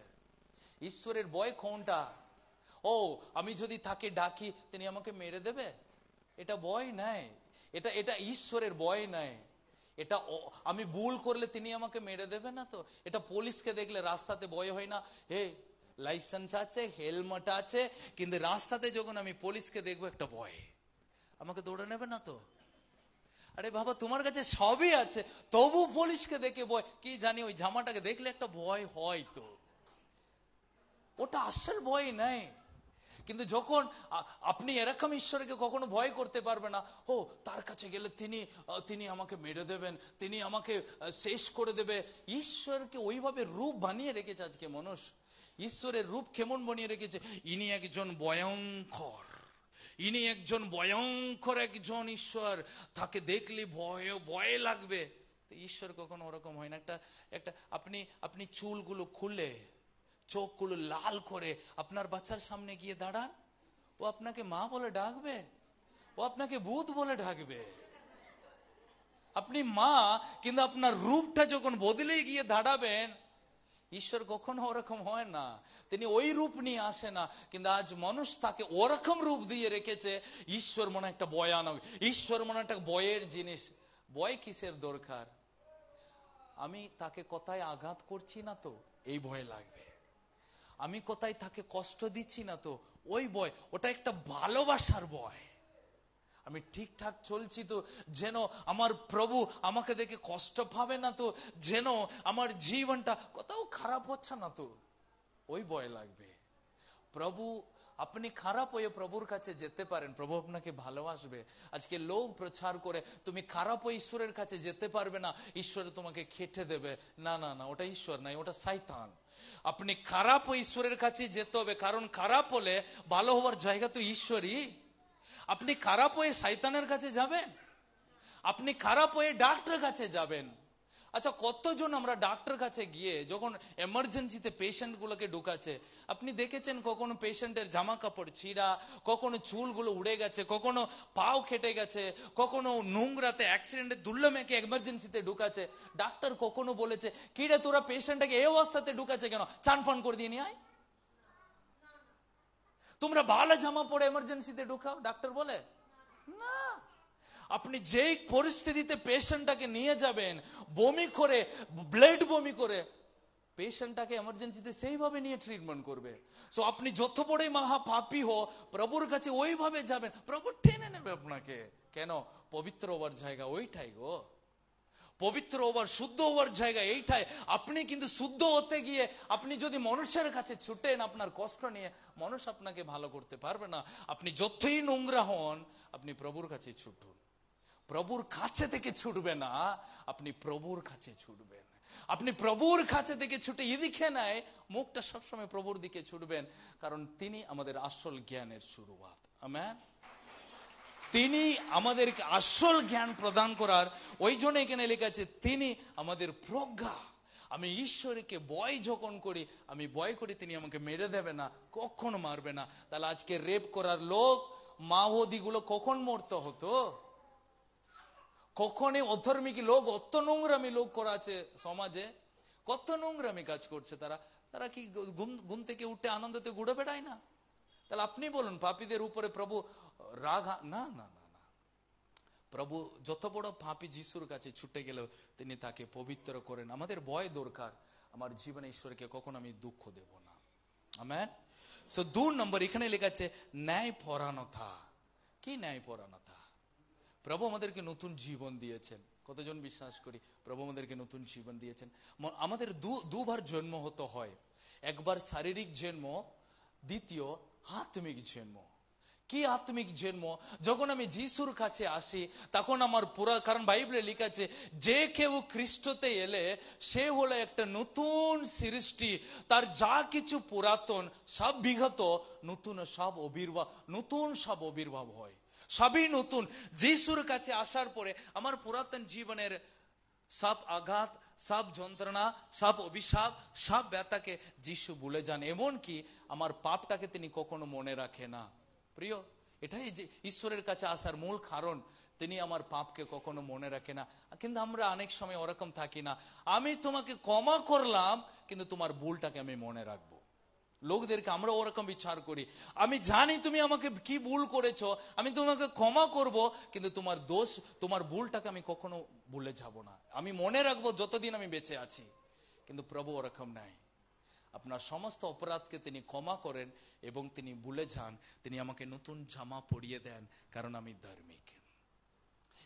ঈশ্বরের ভয় কোনটা? আমি যদি তাকে ডাকি তিনি আমাকে মেরে দেবে, এটা ভয় নাই। এটা ঈশ্বরের ভয় নাই। এটা আমি ভুল করলে তিনি আমাকে মেরে দেবে না। তো এটা পুলিশকে দেখলে রাস্তাতে ভয় হয় না, হে লাইসেন্স আছে, হেলমেট আছে, কিন্তু রাস্তাতে যখন আমি পুলিশকে দেখবো একটা ভয়, আমাকে দৌড়ে নেবে না তো। আরে বাবা, তোমার কাছে সবই আছে, তবু পুলিশকে দেখে ভয়, কি জানি ওই জামাটাকে দেখলে একটা ভয় হয়। তো ওটা আসল ভয় নাই। কিন্তু যখন আপনি এরকম ঈশ্বরকে কখনো ভয় করতে পারবে না, তার কাছে গেলে তিনি আমাকে মেরে দেবেন, তিনি আমাকে শেষ করে দেবে। ঈশ্বরকে ওইভাবে রূপ বানিয়ে রেখেছে আজকে মানুষ। ঈশ্বরের রূপ কেমন বানিয়ে রেখেছে? ইনি একজন ভয়ঙ্কর একজন ঈশ্বর, তাকে দেখলে ভয় লাগবে। তো ঈশ্বর কখনো ওরকম হয় না। একটা আপনি চুলগুলো খুলে, চোখগুলো লাল করে আপনার বাচ্চার সামনে গিয়ে দাঁড়ান, ও আপনাকে মা বলে ডাকবে, ও আপনাকে ভূত বলে ডাকবে। আপনি মা, কিন্তু আপনার রূপটা যখন বদলে গিয়ে দাঁড়াবেন, ঈশ্বর কখনো ওরকম হয় না। তিনি ওই রূপ নিয়ে আসে না, কিন্তু আজ মানুষ তাকে ওরকম রূপ দিয়ে রেখেছে। ঈশ্বর মনে একটা ভয়ানক, ঈশ্বর মনে একটা ভয়ের জিনিস। ভয় কিসের দরকার? আমি তাকে কোথায় আঘাত করছি না তো এই ভয় লাগবে, আমি কোথায় তাকে কষ্ট দিচ্ছি না তো ওই ভয়। ওটা একটা ভালোবাসার ভয়। আমি ঠিকঠাক চলছি তো, যেন আমার প্রভু আমাকে দেখে কষ্ট পাবে না তো, যেন আমার জীবনটা কোথাও খারাপ হচ্ছে না তো, ওই ভয় লাগবে। প্রভু, আপনি খারাপ হয়ে প্রভুর কাছে যেতে পারেন, প্রভু আপনাকে ভালোবাসবে। আজকে লোক প্রচার করে তুমি খারাপ হয়ে ঈশ্বরের কাছে যেতে পারবে না, ঈশ্বর তোমাকে খেটে দেবে। না না না, ওটা ঈশ্বর নাই, ওটা শয়তান। আপনি খারাপ হয়ে ঈশ্বরের কাছে যেতে হবে, কারণ খারাপ হলে ভালো হওয়ার জায়গা তো ঈশ্বরই। আপনি খারাপ হয়ে শয়তানের কাছে যাবেন? আপনি খারাপ হয়ে ডাক্তারের কাছে যাবেন? আচ্ছা, কতজন আমরা ডাক্তার কাছে গিয়ে যখন এমার্জেন্সিতে পেশেন্ট গুলোকে ঢুকাচ্ছে, আপনি দেখেছেন কখনো পেশেন্টের জামা কাপড় ছিঁড়া, কখনো চুলগুলো উড়ে গেছে, কখনো পাও কেটে গেছে, কখনো নোংরাতে অ্যাক্সিডেন্টে দুল্লা মেয়েকে এমার্জেন্সিতে ঢুকাচ্ছে, ডাক্তার কখনো বলেছে কি রে তোরা পেশেন্টটাকে এই অবস্থাতে ঢুকাচ্ছে কেন, চান ফান করে দিয়ে নিয়ে আয়। তোমরা ভালো জামা পরে এমার্জেন্সিতে ঢুকাও, ডাক্তার বলে না। আপনি যেই পরিস্থিতিতে পেশেন্টটাকে নিয়ে যাবেন, বমি করে, ব্লাড বমি করে, পেশেন্টটাকে এমার্জেন্সিতে সেইভাবে নিয়ে ট্রিটমেন্ট করবে। সো আপনি যত বড়ই মহা পাপী হো, প্রভুর কাছে ওইভাবে যাবেন, প্রভু টেনে নেবে আপনাকে। কেন? পবিত্র হওয়ার জায়গা ওইটাই গো, পবিত্র হওয়ার, শুদ্ধ হওয়ার জায়গা এইটাই। আপনি কিন্তু শুদ্ধ হতে গিয়ে আপনি যদি মানুষের কাছে ছুটেন আপনার কষ্ট নিয়ে, মানুষ আপনাকে ভালো করতে পারবে না। আপনি যতই নোংরা হন, আপনি প্রভুর কাছে ছুটুন। প্রভুর কাছে থেকে ছুটবে না, আপনি প্রভুর কাছে ছুটবেন। আপনি প্রভুর কাছে থেকে ছুটে এদিকে নাই, মুখটা সবসময় প্রভুর দিকে ছুটবেন, কারণ তিনি আমাদের আসল জ্ঞানের শুরুয়াত। আমেন। তিনি আমাদেরকে আসল জ্ঞান প্রদান করার, ওই জন্য এখানে লেখা আছে তিনি আমাদের প্রজ্ঞা। আমি ঈশ্বরকে ভয় যখন করি, আমি ভয় করি তিনি আমাকে মেরে দেবে না, কখনো মারবে না। তাহলে আজকে রেপ করার লোক, মাওবাদী গুলো কখন মরতে হতো? কখনই অধর্মিক লোক, অত নোংরামি লোক করা আছে সমাজে, কত নোংরামি কাজ করছে তারা। তারা কি ঘুম থেকে উঠে আনন্দতে ঘুরে বেড়ায় না? তাহলে আপনি বলুন পাপীদের উপরে প্রভু রাগ? না না না না, প্রভু যত বড় পাপী যিশুর কাছে ছুটে গেলেও তিনি তাকে পবিত্র করেন। আমাদের ভয় দরকার, আমার জীবনে ঈশ্বরকে কখন আমি দুঃখ দেব না। আমেন। সো 2 নম্বর এখানে লেখা আছে ন্যায় পরায়ণতা। কি ন্যায় পরায়ণতা? প্রভু আমাদেরকে নতুন জীবন দিয়েছেন। কতজন বিশ্বাস করি প্রভু আমাদেরকে নতুন জীবন দিয়েছেন? আমাদের দুবার জন্ম হতে হয়, একবার শারীরিক জন্ম, দ্বিতীয় আত্মিক জন্ম। কি আত্মিক জন্ম? যখন আমি যিশুর কাছে আসি তখন আমার পুরা, কারণ বাইবেলে লেখা আছে যে কেউ খ্রিস্টতে এলে সে হলো একটা নতুন সৃষ্টি, তার যা কিছু পুরাতন সব বিগত, নতুন সব আবির্ভাব হয়, সবই নতুন। যিশুর কাছে আসার পরে আমার পুরাতন জীবনের সব আঘাত, সব যন্ত্রণা, সব অভিশাপ, সব ব্যথাকে যিশু ভুলে যান। এমনকি আমার পাপটাকে তিনি কখনো মনে রাখে না। প্রিয়, এটাই যে ঈশ্বরের কাছে আসার মূল কারণ, তিনি আমার পাপকে কখনো মনে রাখে না। কিন্তু আমরা অনেক সময় ওরকম থাকি না, আমি তোমাকে ক্ষমা করলাম কিন্তু তোমার ভুলটাকে আমি মনে রাখবো। লোকদেরকে আমরা ওরকম বিচার করি, আমি জানি তুমি আমাকে কি ভুল করেছো, আমি তোমাকে ক্ষমা করব, কিন্তু তোমার দোষ, তোমার ভুলটাকে আমি কখনো ভুলে যাব না, আমি মনে রাখবো যতদিন আমি বেঁচে আছি। কিন্তু প্রভু ওরকম নাই। আপনার সমস্ত অপরাধকে তিনি ক্ষমা করেন এবং তিনি ভুলে যান। তিনি আমাকে নতুন জামা পরিয়ে দেন, কারণ আমি ধার্মিক।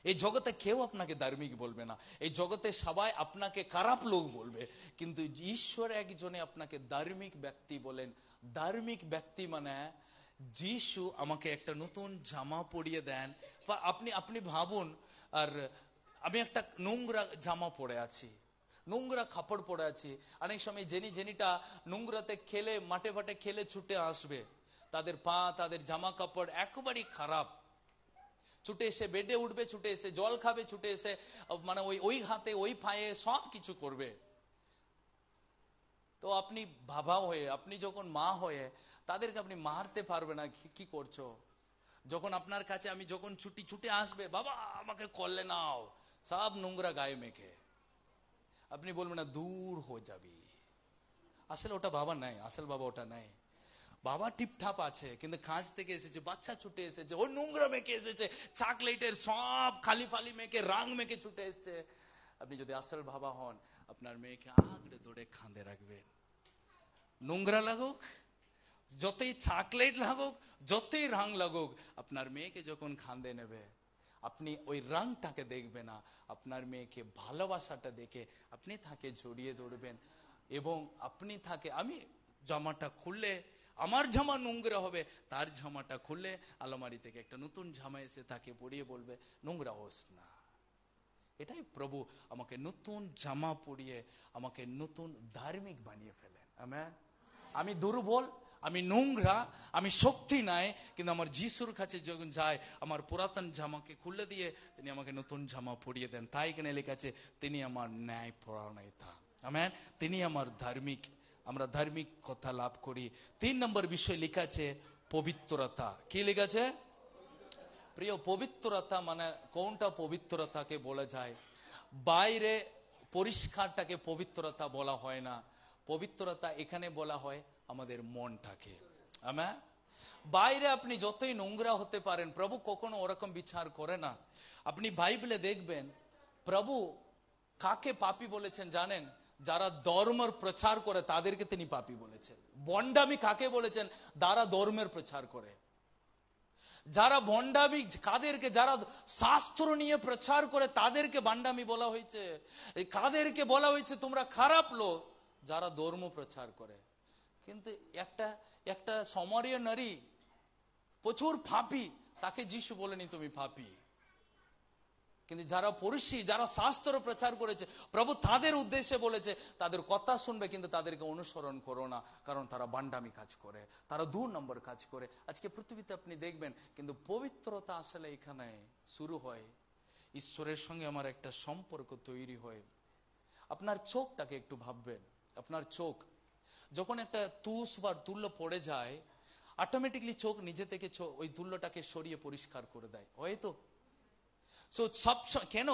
এই জগতে কেউ আপনাকে ধার্মিক বলবে না, এই জগতে সবাই আপনাকে খারাপ লোক বলবে, কিন্তু ঈশ্বর একজনে আপনাকে ধার্মিক ব্যক্তি বলেন। ধার্মিক ব্যক্তি মানে যিশু আমাকে একটা নতুন জামা পরিয়ে দেন। আপনি ভাবুন, আর আমি একটা নোংরা জামা পরে আছি, নোংরা কাপড় পরে আছি। অনেক সময় জেনিটা নোংরাতে খেলে, মাঠে ফাটে খেলে ছুটে আসবে, তাদের পা, তাদের জামা কাপড় একেবারেই খারাপ, ছুটে এসে বেডে উঠবে, ছুটে এসে জল খাবে, ছুটে এসে মানে ওই হাতে ওই পায়ে সব কিছু করবে। তো আপনি বাবা হয়ে, আপনি যখন মা হয়ে তাদেরকে আপনি মারতে পারবে না, কি করছো? যখন আপনার কাছে আমি যখন ছুটে আসবে, বাবা আমাকে করলে নাও, সব নোংরা গায়ে মেখে, আপনি বলবেন না দূর হয়ে যাবি। আসলে ওটা বাবা নাই, আসল বাবা ওটা নাই। বাবা টিপঠাপ আছে, কিন্তু কাজ থেকে এসেছে, বাচ্চা ছুটে এসেছে, ওই নোংরা মেখে এসেছে, চকলেটের সব খালি ফালি মেখে, রাং মেখে ছুটে এসছে। আপনি যদি আসল বাবা হন, আপনার মেয়েকে আগড়ে ধরে খাঁদে রাখবেন, নোংরা লাগুক, যতই চকলেট লাগুক, যতই রং লাগুক, আপনার মেয়েকে যখন কাঁধে নেবে, আপনি ওই রংটাকে দেখবে না, আপনার মেয়েকে ভালোবাসাটা দেখে আপনি তাকে জড়িয়ে ধরবেন। এবং আপনি তাকে, আমি জামাটা খুললে আমার জামা নোংরা হবে, তার জামাটা খুললে আলমারি থেকে একটা নতুন জামা এসে তাকে পরিয়ে বলবে নোংরা হোস না। এটাই প্রভু আমাকে নতুন জামা পরিয়ে আমাকে নতুন ধার্মিক বানিয়ে ফেলেন। আমি দুর্বল, আমি নোংরা, আমি শক্তি নাই, কিন্তু আমার যিশুর কাছে যখন যাই, আমার পুরাতন জামাকে খুলে দিয়ে তিনি আমাকে নতুন জামা পরিয়ে দেন। তাই এখানে লেখা আছে তিনি আমার ন্যায় পরায়ণতা, আমেন, তিনি আমার ধার্মিক, আমরা ধার্মিক কথা লাভ করি। 3 নম্বর বিষয় লেখা আছে পবিত্রতা। কি লেখা আছে? প্রিয়, পবিত্রতা মানে কোনটা পবিত্রতাকে বলা যায়? বাইরে পরিষ্কারটাকে পবিত্রতা বলা হয় না, পবিত্রতা এখানে বলা হয় আমাদের মনটাকে। আমেন। বাইরে আপনি যতই নোংরা হতে পারেন, প্রভু কখনো ওরকম বিচার করে না। আপনি বাইবেলে দেখবেন প্রভু কাকে পাপী বলেছেন জানেন? যারা ধর্মের প্রচার করে তাদেরকে তিনি পাপী বলেছেন। ভণ্ডামি কাকে বলেছেন? যারা ধর্মের প্রচার করে। যারা ভণ্ডামি কাদেরকে? যারা শাস্ত্র নিয়ে প্রচার করে তাদেরকে ভণ্ডামি বলা হয়েছে। কাদেরকে বলা হয়েছে তোমরা খারাপ লোক? যারা ধর্ম প্রচার করে। কিন্তু একটা সমরীয় নারী প্রচুর পাপী, তাকে যিশু বলেনি তুমি পাপী। কিন্তু যারা পরিষী, যারা শাস্ত্র প্রচার করেছে, প্রভু তাদের উদ্দেশ্যে বলেছে তাদের কথা শুনবে, কিন্তু তাদেরকে অনুসরণ করো না, কারণ তারা ভণ্ডামি কাজ করে, তারা 2 নম্বর কাজ করে। আজকে পৃথিবীতে আপনি দেখবেন, কিন্তু পবিত্রতা আসলে এখানে শুরু হয়, ঈশ্বরের সঙ্গে আমার একটা সম্পর্ক তৈরি হয়। আপনার চোখটাকে একটু ভাববেন, আপনার চোখ যখন একটা তুষ বা তুল্য পড়ে যায়, অটোমেটিকলি চোখ নিজে থেকে ওই তুল্যটাকে সরিয়ে পরিষ্কার করে দেয়, হয়তো। সো সব কেন?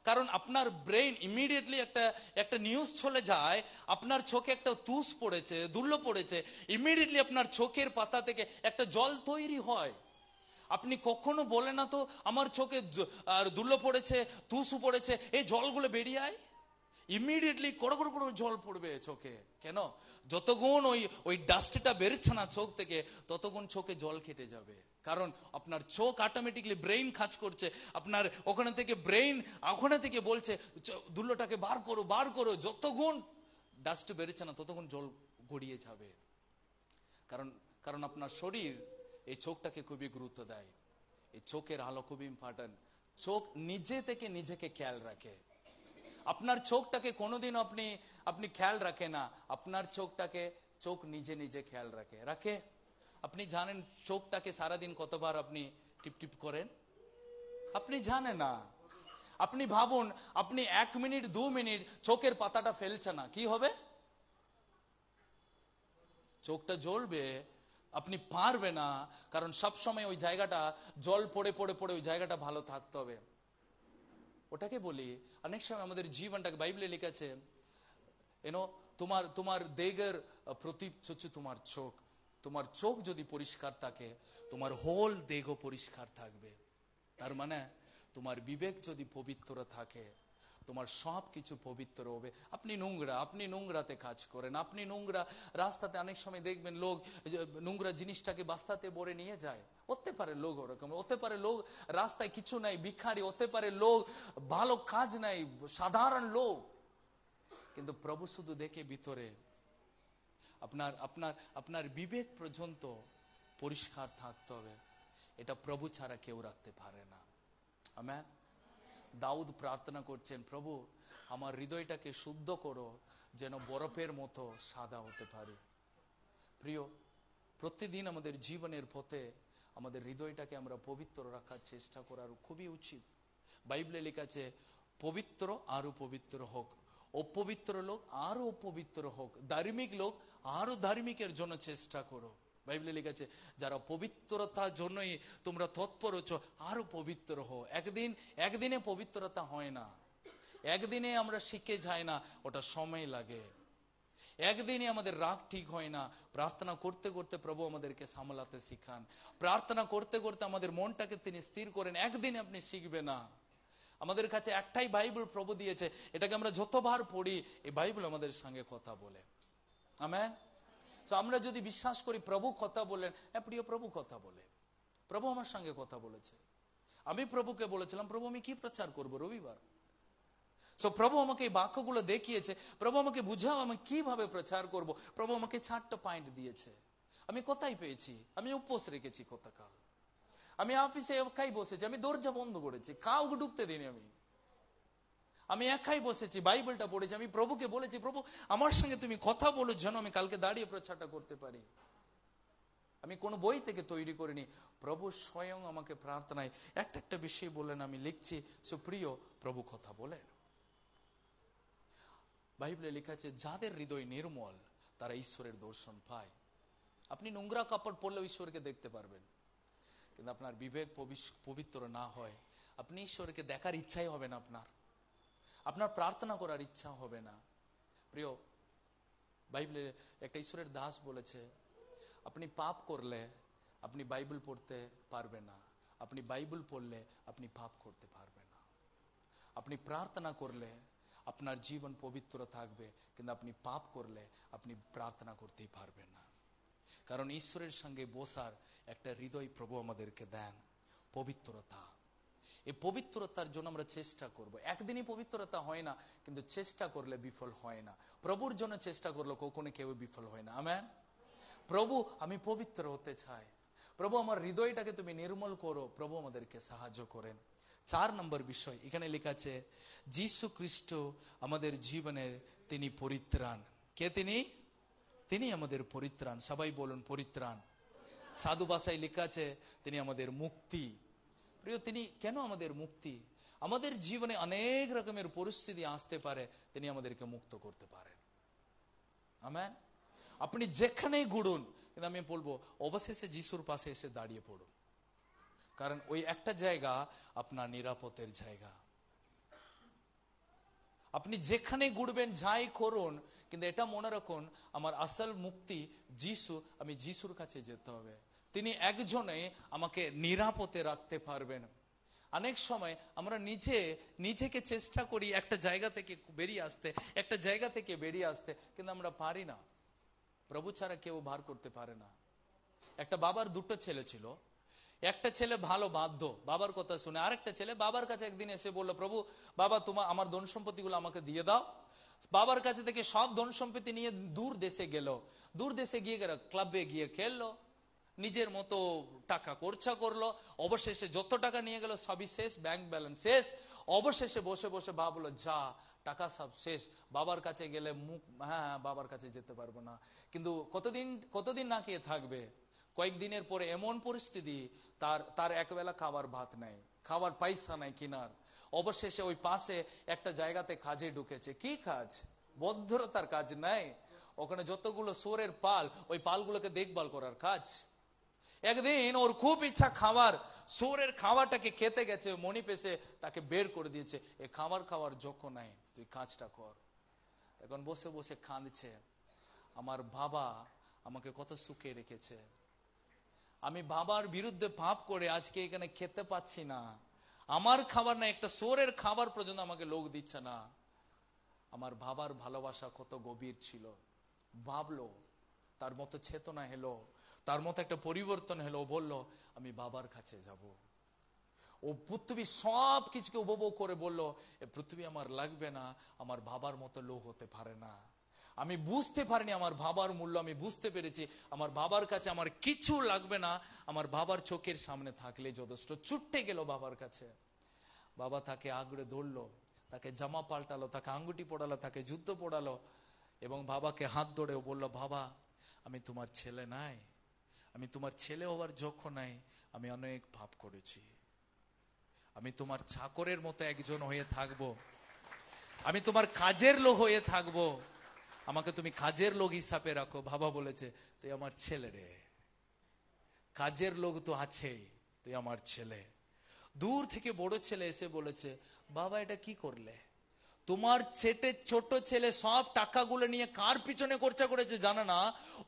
কারণ আপনার ব্রেন ইমিডিয়েটলি একটা নিউজ চলে যায়, আপনার চোখে একটা তুষ পড়েছে, দুল্ল পড়েছে, ইমিডিয়েটলি আপনার চোখের পাতা থেকে একটা জল তৈরি হয়। আপনি কখনো বলে না তো আমার চোখে দুল্ল পড়েছে, তুষ পড়েছে, এই জলগুলো বেরিয়ে আয়। ইমিডিয়েটলি কড় কড় করে জল পড়বে চোখে। কেন? যতক্ষণ ওই ডাস্টটা বেরোচ্ছে না চোখ থেকে, ততক্ষণ চোখে জল কেটে যাবে। কারণ আপনার চোখ অটোমেটিকলি ব্রেইন কাজ করছে, আপনার ওখানে থেকে ব্রেইন ওখানে থেকে বলছে দুল্লটাকে বার করো, বার করো। যতক্ষণ ডাস্ট বেরোচ্ছে না ততক্ষণ জল গড়িয়ে যাবে। কারণ আপনার শরীর এই চোখটাকে খুবই গুরুত্ব দেয়। এই চোখের আলো খুবই ইম্পর্টেন্ট। চোখ নিজে থেকে নিজেকে খেয়াল রাখে। আপনার চোখটাকে কোনোদিন আপনি খেয়াল রাখে না, আপনার চোখ নিজে নিজে খেয়াল রাখে। আপনি জানেন চোখটাকে সারাদিন কতবার আপনি টিপ টিপ করেন? আপনি জানেন না। আপনি ভাবুন, আপনি 1 মিনিট 2 মিনিট চোখের পাতাটা ফেলছে না, কি হবে? চোখটা জ্বলবে, আপনি পারবে না, কারণ সবসময় ওই জায়গাটা জল পড়ে পড়ে পড়ে ওই জায়গাটা ভালো থাকতে হবে। ওটাকে বলি অনেক সময় আমাদের জীবনটাকে, বাইবেলে লেখা আছে তোমার দেহের প্রতীক হচ্ছে তোমার চোখ। তোমার চোখ যদি পরিষ্কার থাকে, তোমার হোল দেহ পরিষ্কার থাকবে। তার মানে তোমার বিবেক যদি পবিত্র থাকে, তোমার সব কিছু পবিত্র হবে। আপনি নোংরাতে কাজ করেন, আপনি নোংরা রাস্তাতে অনেক সময় দেখবেন লোক নোংরা জিনিসটাকে বাস্তাতে ভরে নিয়ে যায়। হতে পারে লোক ওরকম, হতে পারে লোক রাস্তায় কিছু নাই, ভিখারি, হতে পারে লোক ভালো কাজ নাই, সাধারণ লোক, কিন্তু প্রভু শুধু দেখে ভিতরে। আপনার বিবেক পর্যন্ত পরিষ্কার থাকতে হবে। এটা প্রভু ছাড়া কেউ রাখতে পারে না। আমেন। দাউদ প্রার্থনা করছেন, প্রভু আমার হৃদয়টাকে শুদ্ধ করো, যেন বরফের মতো সাদা হতে পারে। প্রিয়, প্রতিদিন আমাদের জীবনের পথে আমাদের হৃদয়টাকে আমরা পবিত্র রাখার চেষ্টা করার খুবই উচিত। বাইবেলে লেখা আছে পবিত্র আরো পবিত্র হোক, অপবিত্র লোক আরো অপবিত্র হোক, ধার্মিক লোক আরো ধার্মিকের জন্য চেষ্টা করো। বাইবেলে লেখা আছে যারা পবিত্রতার জন্যই তোমরা তৎপর হচ্ছ, আরো পবিত্র হও। একদিনে পবিত্রতা হয় না, একদিনে আমরা শিখে যাই না, ওটা সময় লাগে। একদিনে আমাদের রাগ ঠিক হয় না। প্রার্থনা করতে করতে প্রভু আমাদেরকে সামলাতে শিখান, প্রার্থনা করতে করতে আমাদের মনটাকে তিনি স্থির করেন। একদিনে আপনি শিখবে না। আমাদের কাছে একটাই বাইবেল প্রভু দিয়েছে, এটাকে আমরা যতবার পড়ি এই বাইবেল আমাদের সঙ্গে কথা বলে। আমেন। তো আমরা যদি বিশ্বাস করি প্রভু কথা বললেন, হ্যাঁ প্রিয় প্রভু কথা বলে, প্রভু আমার সঙ্গে কথা বলেছে। আমি প্রভুকে বলেছিলাম, প্রভু আমি কি প্রচার করব রবিবার? সো প্রভু আমাকে এই বাক্যগুলো দেখিয়েছে, প্রভু আমাকে বুঝাও আমি কিভাবে প্রচার করব। প্রভু আমাকে 4টা পয়েন্ট দিয়েছে। আমি কোথায় পেয়েছি? আমি উপোস রেখেছি কতকাল, আমি অফিসে একাই বসেছি, আমি দরজা বন্ধ করেছি, কাউকে ঢুকতে দিইনি, আমি একাই বসেছি, বাইবেলটা পড়েছি, আমি প্রভুকে বলেছি প্রভু আমার সঙ্গে তুমি কথা বলো যেন আমি কালকে দাঁড়িয়ে প্রচারটা করতে পারি। আমি কোনো বই থেকে তৈরি করিনি, প্রভু স্বয়ং আমাকে প্রার্থনায় একটা একটা বিষয় বললেন, আমি লিখছি। সুপ্রিয়, প্রভু কথা বলেন। বাইবেলে লেখা আছে যাদের হৃদয় নির্মল তারা ঈশ্বরের দর্শন পায়। আপনি নোংরা কাপড় পরলেও ঈশ্বরকে দেখতে পারবেন, কিন্তু আপনার বিবেক পবিত্র না হয় আপনি ঈশ্বরকে দেখার ইচ্ছাই হবে না, আপনার প্রার্থনা করার ইচ্ছা হবে না। প্রিয়, বাইবেলে একটা ঈশ্বরের দাস বলেছে, আপনি পাপ করলে আপনি বাইবেল পড়তে পারবেন না, আপনি বাইবেল পড়লে আপনি পাপ করতে পারবেন না। আপনি প্রার্থনা করলে আপনার জীবন পবিত্র থাকবে, কিন্তু আপনি পাপ করলে আপনি প্রার্থনা করতেই পারবেন না। কারণ ঈশ্বরের সঙ্গে বসার একটা হৃদয় প্রভু আমাদেরকে দেন, পবিত্রতা। এই পবিত্রতার জন্য আমরা চেষ্টা করব। একদিনই পবিত্রতা হয় না, কিন্তু চেষ্টা করলে বিফল হয় না। প্রভুর জন্য চেষ্টা করলে কখনো কেউ বিফল হয় না। আমেন। প্রভু আমি পবিত্র হতে চাই, প্রভু আমার হৃদয়টাকে তুমি নির্মল করো, প্রভু আমাদেরকে সাহায্য করেন। 4 নম্বর বিষয় এখানে লেখা আছে, যীশু খ্রিস্ট আমাদের জীবনের তিনি পরিত্রাণ। কে তিনি? তিনি আমাদের পরিত্রাণ। সবাই বলুন পরিত্রাণ। সাধু ভাষায় লেখা আছে তিনি আমাদের মুক্তি। প্রিয়, তিনি কেন আমাদের মুক্তি? আমাদের জীবনে অনেক রকমের পরিস্থিতি আসতে পারে, তিনি আমাদেরকে মুক্ত করতে পারেন। আমেন। আপনি যেখানেই ঘুরুন, কিন্তু আমি বলবো অবশেষে যিশুর পাশে এসে দাঁড়িয়ে পড়ুন, কারণ ওই একটা জায়গা আপনার নিরাপদের জায়গা। আপনি যেখানে ঘুরবেন যাই করুন, কিন্তু এটা মনে রাখুন আমার আসল মুক্তি যিশু। আমি যিশুর কাছে যেতে হবে, তিনি একজনে আমাকে নিরাপদে রাখতে পারবেন। অনেক সময় আমরা নিজেকে চেষ্টা করি একটা জায়গা থেকে বেরিয়ে আসতে, কিন্তু আমরা পারি না। প্রভু ছাড়া কেউ বার করতে পারে না। একটা বাবার 2টো ছেলে ছিল, একটা ছেলে ভালো বাধ্য বাবার কথা শুনে, আরেকটা ছেলে বাবার কাছে একদিন এসে বললো, প্রভু বাবা তোমার আমার ধন সম্পত্তিগুলো আমাকে দিয়ে দাও। বাবার কাছে থেকে সব ধন সম্পত্তি নিয়ে দূর দেশে গেল। দূর দেশে গিয়ে ক্লাবে গিয়ে খেললো, নিজের মতো টাকা খরচা করলো। অবশেষে যত টাকা নিয়ে গেল সবই শেষ, ব্যাংক ব্যালেন্স শেষ। অবশেষে বসে বসে ভাবলো যা টাকা সব শেষ, বাবার কাছে গেলে হ্যাঁ বাবার কাছে যেতে পারবো না। কিন্তু কতদিন না খেয়ে থাকবে। কয়েকদিনের পরে এমন পরিস্থিতি, তার একবেলা খাবার ভাত নাই, খাবার পয়সা নাই কিনার। অবশেষে ওই পাশে একটা জায়গাতে কাজে ঢুকেছে। কি কাজ? ভদ্রতার কাজ নাই, ওখানে যতগুলো সোরের পাল, ওই পালগুলোকে দেখভাল করার কাজ। একদিন ওর খুব ইচ্ছা খাবার, সোরের খাবারটাকে খেতে গেছে, মনি পেশে তাকে বের করে দিয়েছে, এ খাবার যোগ্য নাই, তুই কাজটা কর। এখন বসে বসে কাঁদছে, আমার বাবা আমাকে কত সুখে রেখেছে, আমি বাবার বিরুদ্ধে পাপ করে আজকে এখানে খেতে পাচ্ছি না, আমার খাবার না, একটা সোরের খাবার পর্যন্ত আমাকে লোক দিচ্ছে না। আমার বাবার ভালোবাসা কত গভীর ছিল। ভাবলো, তার মতো চেতনা এলো, তার মতো একটা পরিবর্তন হলো। বলল আমি বাবার কাছে যাব। ও পৃথিবী সব কিছুকে উপভোগ করে বলল, এ পৃথিবী আমার লাগবে না, আমার বাবার মতো লোক হতে পারে না। আমি বুঝতে পারিনি আমার বাবার মূল্য, আমি বুঝতে পেরেছি আমার বাবার কাছে আমার কিছু লাগবে না, আমার বাবার চোখের সামনে থাকলে যথেষ্ট। ছুটে গেল বাবার কাছে। বাবা তাকে আগড়ে ধরলো, তাকে জামা পাল্টালো, তাকে আঙ্গুটি পড়ালো, তাকে জুতো পড়ালো, এবং বাবাকে হাত ধরে বলল, বাবা আমি তোমার ছেলে নাই, আমি তোমার ছেলে হওয়ার যোগ্য নাই, আমি অনেক পাপ করেছি, আমি তোমার চাকরের মতো একজন হয়ে থাকবো, আমি তোমার কাজের লোক হয়ে থাকবো, আমাকে তুমি কাজের লোক হিসাবে রাখো। বাবা বলেছে, তুই আমার ছেলে রে, কাজের লোক তো আছেই, তুই আমার ছেলে। দূর থেকে বড় ছেলে এসে বলেছে, বাবা এটা কি করলে? তোমার ছোট ছেলে সব টাকাগুলো নিয়ে কার পিছনে খরচা করেছে জানো না?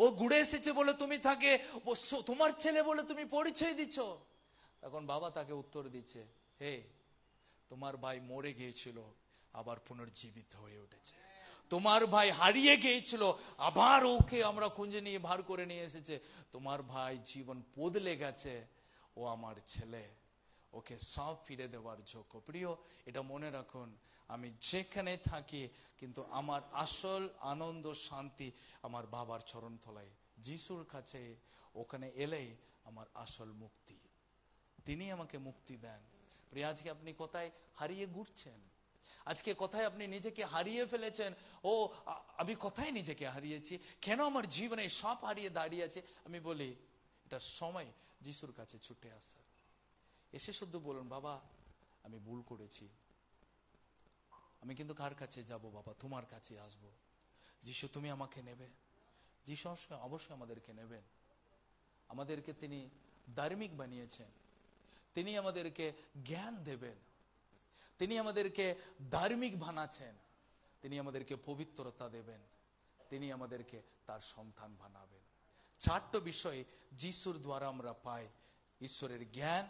ও ঘুরে এসেছে বলে তুমি তাকে তোমার ছেলে বলে তুমি পরিচয় দিচ্ছ। তখন বাবা তাকে উত্তর দিচ্ছে, হে তোমার ভাই মরে গিয়েছিল, আবার পুনর্জীবিত হয়ে উঠেছে, তোমার ভাই হারিয়ে গিয়েছিল, আবার ওকে আমরা খুঁজে নিয়ে বার করে নিয়ে এসেছে। তোমার ভাই জীবন বদলে গেছে, ও আমার ছেলে, ওকে সব ফিরে দেওয়ার যোগ্য। প্রিয়, এটা মনে রাখুন, আমি যেখানে থাকি কিন্তু আমার আসল আনন্দ শান্তি আমার বাবার চরণ তলায়, যিশুর কাছে। ওখানে এলেই আমার আসল মুক্তি, তিনি আমাকে মুক্তি দেন। প্রিয়, আজকে আপনি কোথায় হারিয়ে ঘুরছেন? আজকে কোথায় আপনি নিজেকে হারিয়ে ফেলেছেন? আমি কোথায় নিজেকে হারিয়েছি? কেন আমার জীবনে সব হারিয়ে দাঁড়িয়ে আছে? আমি বলি, এটা সময় যিশুর কাছে ছুটে আসার। এসে শুধু বলুন, বাবা আমি ভুল করেছি, আমি কিন্তু কার কাছে যাব? বাবা তোমার কাছে আসবো। যিশু তুমি আমাকে নেবে? যিশু অবশ্যই আমাদেরকে নেবেন। আমাদেরকে তিনি ধার্মিক বানিয়েছেন, তিনি আমাদেরকে জ্ঞান দেবেন, তিনি আমাদেরকে ধার্মিক বানাচ্ছেন, তিনি আমাদেরকে পবিত্রতা দেবেন, তিনি আমাদেরকে তার সন্তান বানাবেন। চারটি বিষয় যিশুর দ্বারা আমরা পাই: ঈশ্বরের জ্ঞান,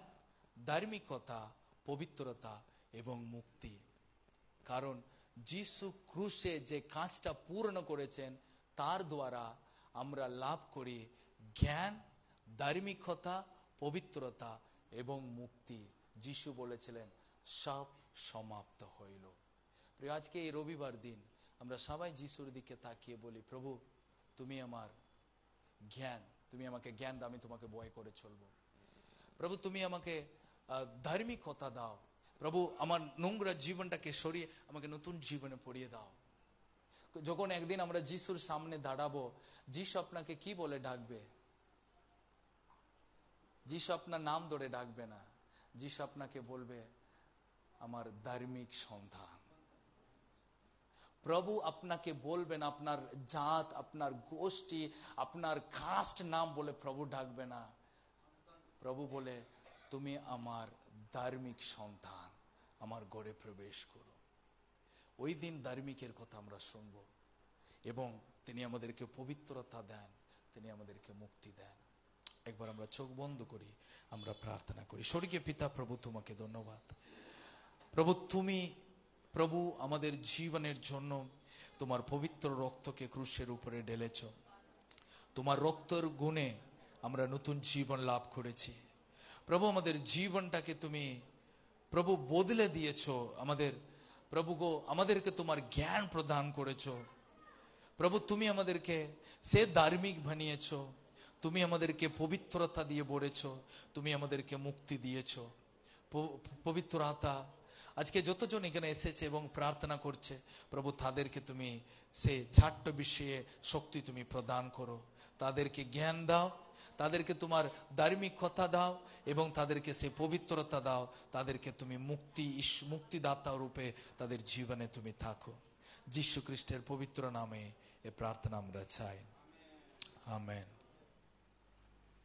ধার্মিকতা, পবিত্রতা এবং মুক্তি। কারণ যিশু ক্রুশে যে কাজটা পূর্ণ করেছেন, তার দ্বারা আমরা লাভ করি জ্ঞান, ধার্মিকতা, পবিত্রতা এবং মুক্তি। যিশু বলেছিলেন, সব সমাপ্ত হইল। প্রিয়, আজকে এই রবিবার দিন আমরা সবাই যিশুর দিকে তাকিয়ে বলি, প্রভু তুমি আমার জ্ঞান, তুমি আমাকে জ্ঞান দাও, আমি তোমাকে ভয় করে চলবো। প্রভু তুমি আমাকে ধার্মিকতা দাও। প্রভু আমার নোংরা জীবনটাকে সরিয়ে আমাকে নতুন জীবনে পড়িয়ে দাও। যখন একদিন আমরা যিশুর সামনে দাঁড়াবো, যিশু আপনাকে কি বলে ডাকবে? যিশু আপনার নাম ধরে ডাকবে না, যিশু আপনাকে বলবে, আমার ধার্মিক সন্তান। প্রভু আপনাকে বলবেন আপনার জাত, আপনার গোষ্ঠী, আপনার কাস্ট নাম বলে প্রভু ডাকবে না। প্রভু বলে, তুমি আমার ধার্মিক সন্তান, আমার ঘরে প্রবেশ করো। ওই দিন ধার্মিকের কথা আমরা শুনবো এবং তিনি আমাদেরকে পবিত্রতা দেন, তিনি আমাদেরকে মুক্তি দেন। একবার আমরা চোখ বন্ধ করি, আমরা প্রার্থনা করি। স্বর্গীয় পিতা, প্রভু তোমাকে ধন্যবাদ। প্রভু তুমি প্রভু আমাদের জীবনের জন্য তোমার পবিত্র রক্তকে ক্রুশের উপরে ঢেলেছ। তোমার রক্তের গুণে আমরা নতুন জীবন লাভ করেছি। প্রভু আমাদের জীবনটাকে তুমি প্রভু বদলে দিয়েছ। প্রভু গো, আমাদেরকে তোমার জ্ঞান প্রদান করেছ। প্রভু তুমি আমাদেরকে সে ধার্মিক বানিয়েছ, তুমি আমাদেরকে পবিত্রতা দিয়ে ভরেছ, তুমি আমাদেরকে মুক্তি দিয়েছ। পবিত্রতা আজকে যতজন এখানে এসেছে এবং প্রার্থনা করছে, প্রভু তাদেরকে তুমি সে চারটি বিষয়ে শক্তি তুমি প্রদান করো। তাদেরকে জ্ঞান দাও, তাদেরকে তোমার ধার্মিকতা দাও এবং তাদেরকে সে পবিত্রতা দাও। তাদেরকে তুমি মুক্তিদাতা রূপে তাদের জীবনে তুমি থাকো। যীশু খ্রিস্টের পবিত্র নামে এ প্রার্থনা আমরা চাই, আমেন।